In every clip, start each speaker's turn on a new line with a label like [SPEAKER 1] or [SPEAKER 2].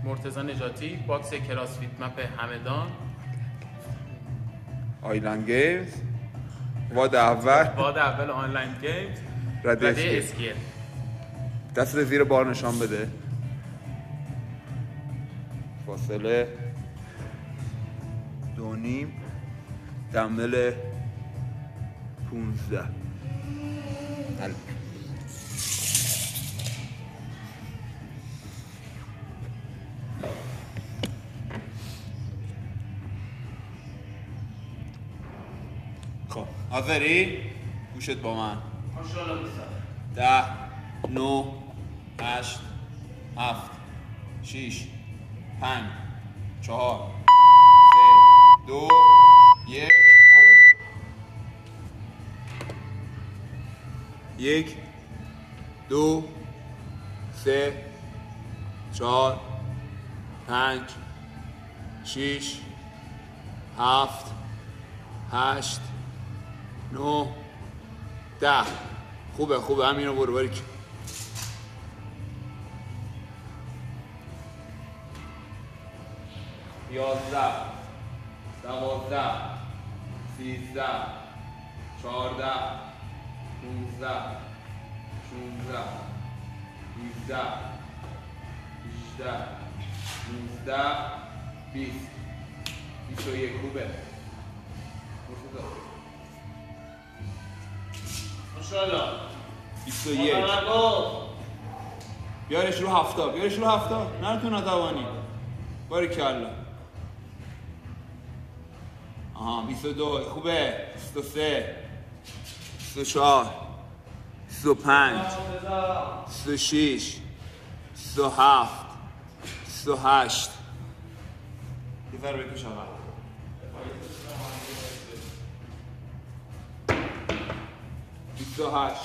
[SPEAKER 1] مرتضی نجاتی، باکس کراسفیت مپ همدان،
[SPEAKER 2] آیلند گیمز، واد اول
[SPEAKER 1] آنلاین گیمز،
[SPEAKER 2] رده
[SPEAKER 1] رده
[SPEAKER 2] اسکیل.
[SPEAKER 1] اسکیل.
[SPEAKER 2] دست زیر بار نشان بده. فاصله 2.5، دمبل 15. خب حاضری؟ گوشت با من. 10 9 8 7 6 5 4 3 2 1 برو. 1 2 3 4 5 6 7 8 9 10. خوبه همینو برو باریک. 11 12 13 14 15 16 17 18 19 20 21. خوبه.
[SPEAKER 1] ماشاءالله.
[SPEAKER 2] 21. بیارش رو 70. نرتون نتوانی. باریکلا. آها 22. خوبه. 23 24 25 26 27 28. یه ذره بکش آقا. 28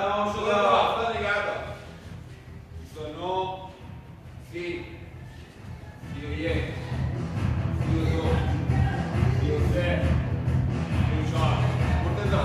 [SPEAKER 2] تمام شده. 7 نگه دار. 29 30 31 32 33 34. مرتضی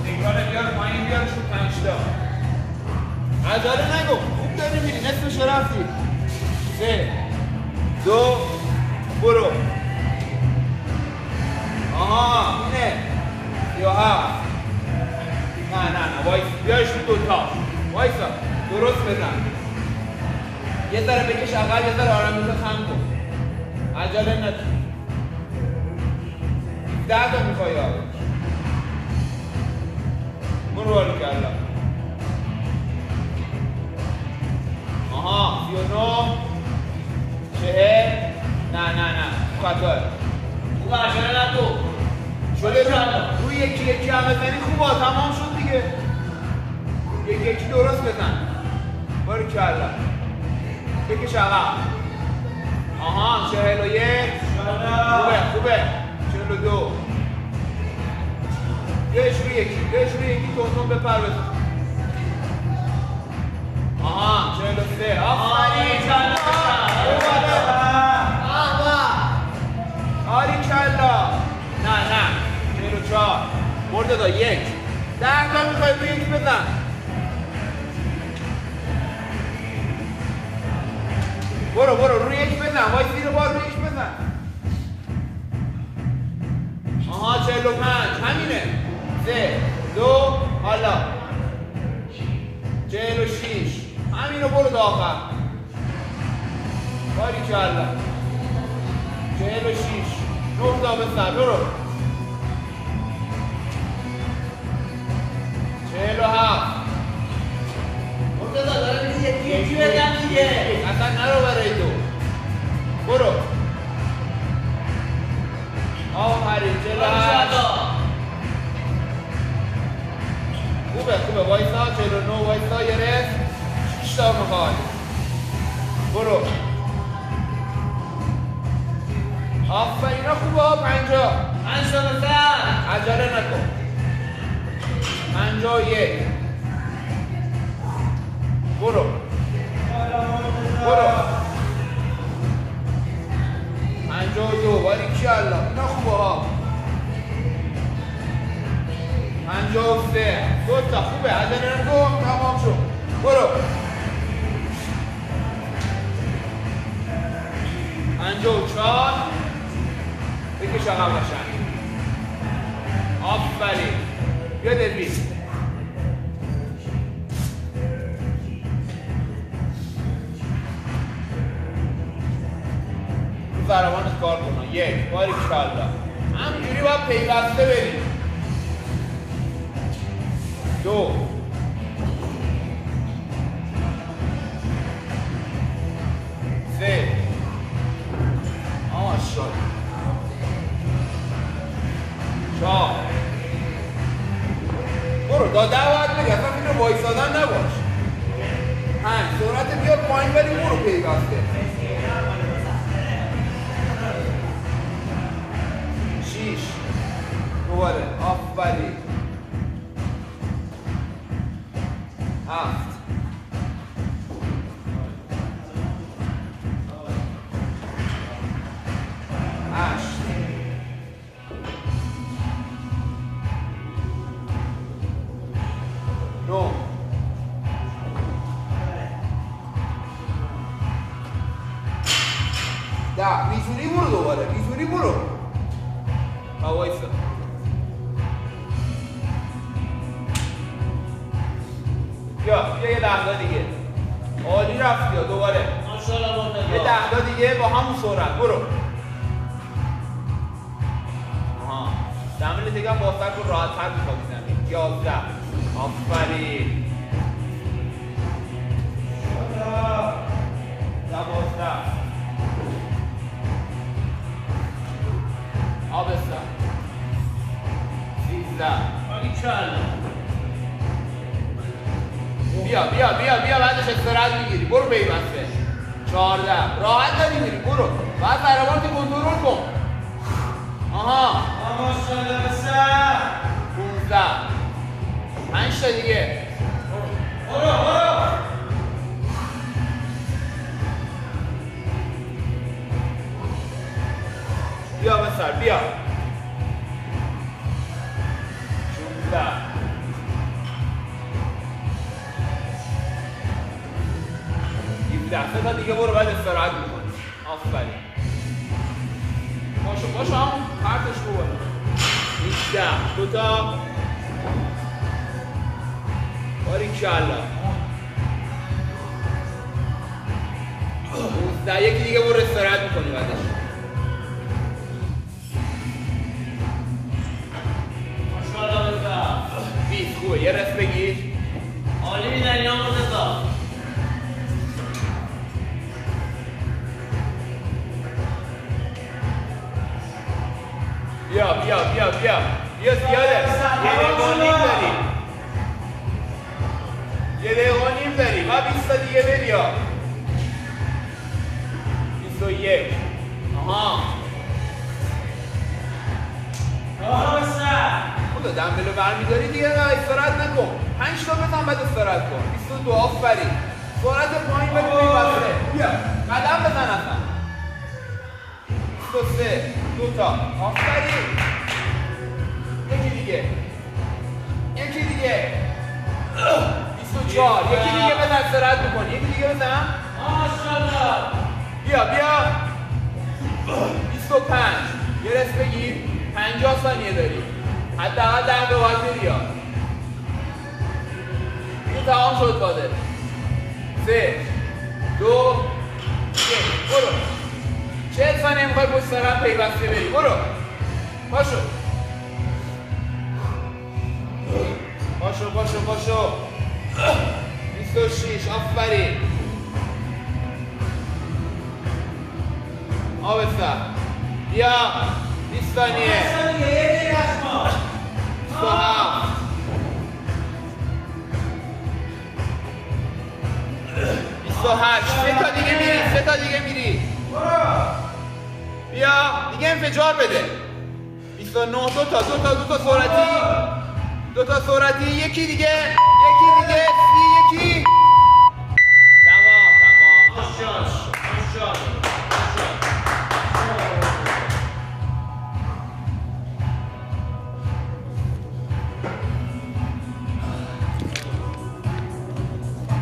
[SPEAKER 2] نگاه بیار پایین، بیارش رو 5 تا. عجله نگو، خوب داری میری، نصفش رفتی. 3 2 برو. آها اینه 37. نه وایس، بیارش رو 2 تا. وایسا درست بزن. یه ذره بکش عقل، یه ذره آرامیزه خم کن. عجله نداری. 10 تا میخوای آره. برو باریکلا. آها 39 40. نه خطاه.
[SPEAKER 1] خوب عجله نکن.
[SPEAKER 2] شده روی یکی هم بزنی خوبه. تمام شد دیگه. یکی درست بزن. باریکلا. بکش عقب. آها 41. خوبه 42. بیایش روی یکی تونتون بپر بزن. آها 43. آفرین. آریکلا. نه 44. مرده دا 1. 10 تا میخوای روی یکی بزن. برو روی یک بزن. وای زیر بار روی یک بزن. آها 45. همینه. 3 2 حالا 46. همینو برو تا آخر. باریکلا. 46. 9 تا بزن. برو. 47.
[SPEAKER 1] مرتضی داره میگه یکی بزن دیگه.
[SPEAKER 2] اصلا نرو برای تو. برو. آفرین. 48. خوبه وایسا. 49 وایسا. یه رس 6 تا میخوای. برو. آفرین خوبه. 50 عجله نکن. 51. برو. 52. باریکلا. اینا خوبه ها. 53 دو تا خوبه عجله نکن تمام شد برو 54 بکش عقب قشنگ آفرین بیا دلوین رو ضربانت کار کن یک باریکالله همینجوری باید پیوسته بریم دو سه ماشاءالله چهار برو داده باید بگه اصلا فکر وایسادن نباش 5 سرعت بیاد پایین ولی برو پیوسته 6 دوباره آفرین 7 8 9 10 بیزوری برو دوباره بیزوری برو وایسا بیا یه 10 دیگه عالی رفت یا دوباره
[SPEAKER 1] ماشاءالله
[SPEAKER 2] یه 10 دیگه با همون سرعت برو زمین دیگه با سر رو راحت تر میخوابی زمین 11 آفرین 12 آبسته 13
[SPEAKER 1] باریکالله
[SPEAKER 2] بیا بعدش استراحت میگیری برو پیوسته 14 راحت داری میری برو بعد ضربات کنترل کن آها
[SPEAKER 1] ماشاءالله بسر
[SPEAKER 2] 15 5 تا دیگه
[SPEAKER 1] برو
[SPEAKER 2] بیا بسر بیا 16 17 تا دیگه برو بعد استراحت میکنی آفرین باشو همون پرتش رو بالا 18 دو تا باریکالله 19 یکی دیگه برو استراحت میکنی بعدش
[SPEAKER 1] ماشاءالله بسر
[SPEAKER 2] 20 خوبه یه رس بگیر
[SPEAKER 1] عالی میدن یا مرتضی
[SPEAKER 2] بیا زیاده یه دقیقه و نیم داری و 20 تا دیگه بریا 21 آها خدا دنبلو برمیداری دیگه نه استراحت نکن 5 تا بزن بعد استراحت کن 22 آفرین سرعت پایین بده پیوسته بیا قدم بزن اصلا 23 دو تا آفرین یکی دیگه 24 یکی دیگه بزن استراحت بکن یکی دیگه بزن
[SPEAKER 1] ماشاءالله
[SPEAKER 2] بیا 25 یه رس بگیر 50 ثانیه داری حداقل 10 به باید بری ها این تمام شد باده 3 2 1 برو 40 ثانیه میخوای پشت سرم پیوسته بری برو پاشو 26 آفرین آبسته بیا 20 ثانیه 27 28 3 تا دیگه میری بیا دیگه انفجار بده 29 دو تا سرعتی یکی دیگه 30 یکی تمام
[SPEAKER 1] ماشاءالله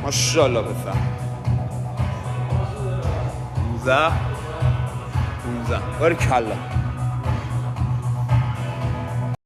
[SPEAKER 2] ماشاءالله پسر 15 باری کلا